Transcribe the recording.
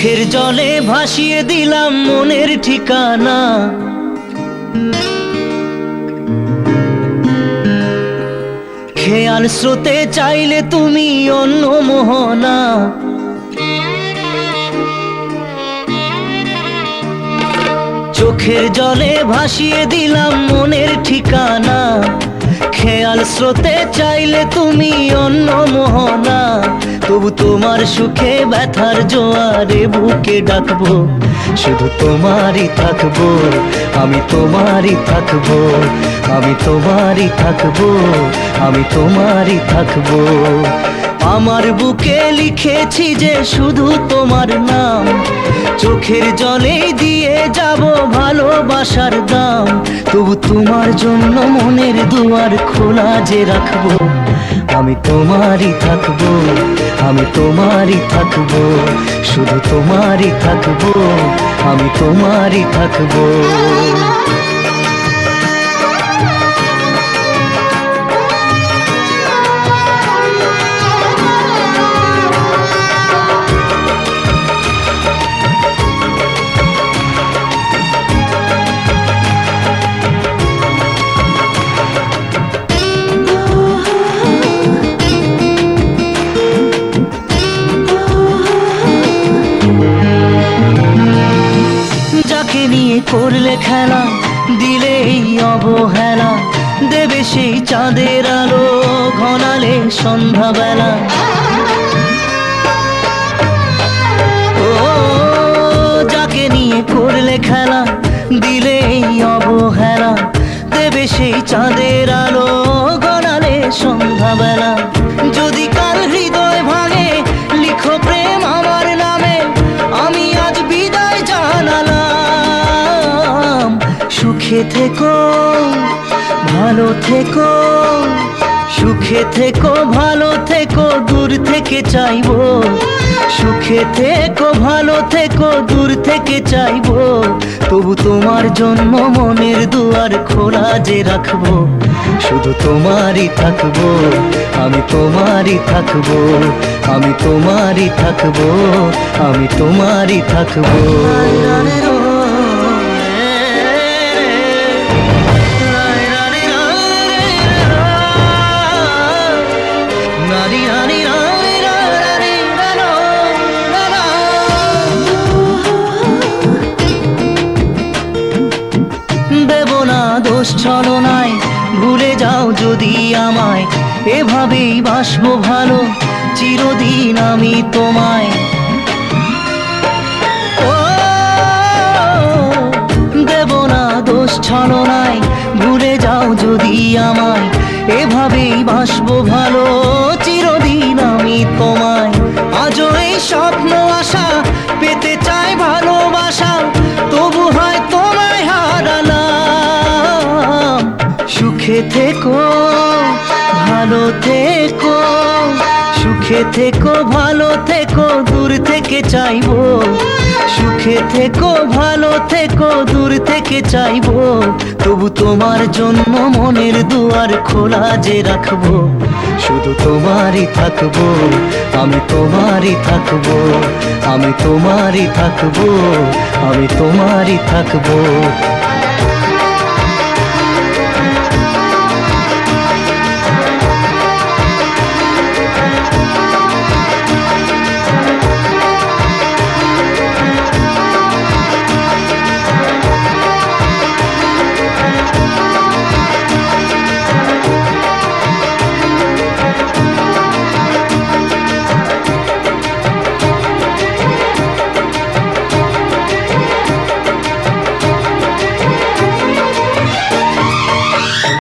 চোখের জলে ভাসিয়ে দিলাম মনের ঠিকানা। খেয়াল স্রোতে চাইলে তুমি অন্য মোহনা। চোখের জলে ভাসিয়ে দিলাম মনের ঠিকানা। খেয়াল স্রোতে চাইলে তুমি অন্য মোহনা। তবু তোমার সুখে ব্যথার জোয়ারে বুকে ডাকবো, শুধু তোমারই থাকবো, আমি তোমারই থাকবো, আমি তোমারই থাকবো, আমি তোমারই থাকবো। আমার বুকে লিখেছি যে শুধু তোমার নাম, চোখের জলে দিয়ে যাব ভালোবাসার দাম। তবু তোমার জন্য মনের দুয়ার খোলা যে রাখবো, আমি তোমারই থাকবো, আমি তোমারই থাকবো, শুধু তোমারই থাকবো, আমি তোমারই থাকবো। নিয়ে করলে খেলা, দিলে এই অবহেলা, দেবে সেই চাঁদের আলো ঘনালে সন্ধ্যাবেলা। ও যাকে নিয়ে করলে খেলা, দিলে এই অবহেলা, দেবে সেই চাঁদের আলো ঘনালে সন্ধ্যাবেলা। যদি কাল হৃদয় ভাঙে লিখো প্রেম আমার নামে, আমি আজ বিদায় জানালাম। সুখে থেকো ভালো থেকো, সুখে থেকো ভালো থেকো, দূর থেকে চাইবো। সুখে থেকো ভালো থেকো, দূর থেকে চাইবো। তবু তোমার জন্য মনের দুয়ার খোলা যে রাখবো, শুধু তোমারই থাকবো, আমি তোমারই থাকবো, আমি তোমারই থাকবো, আমি তোমারই থাকবো। দেব না দোষ ছলনায়, ভুলে যাও যদি আমায়, এভাবেই বাসবো ভালো চিরদিন আমি তোমায়। ও দেব না দোষ ছলনায়, ভুলে যাও যদি আমায়, এভাবেই বাসবো ভালো চিরদিন আমি তোমায়। আজও এই স্বপ্ন আশা পেতে চাই ভালোবাসা, তবু হয় তোমায় হারালাম। সুখে থেকো ভালো থেকো, সুখে থেকো ভালো থেকো, দূর থেকে চাইবো। সুখে থেকো ভালো থেকো, দূর থেকে চাইবো। তবু তোমার জন্য মনের দুয়ার খোলা যে রাখবো, শুধু তোমারই থাকবো, আমি তোমারই থাকবো, আমি তোমারই থাকবো, আমি তোমারই থাকবো।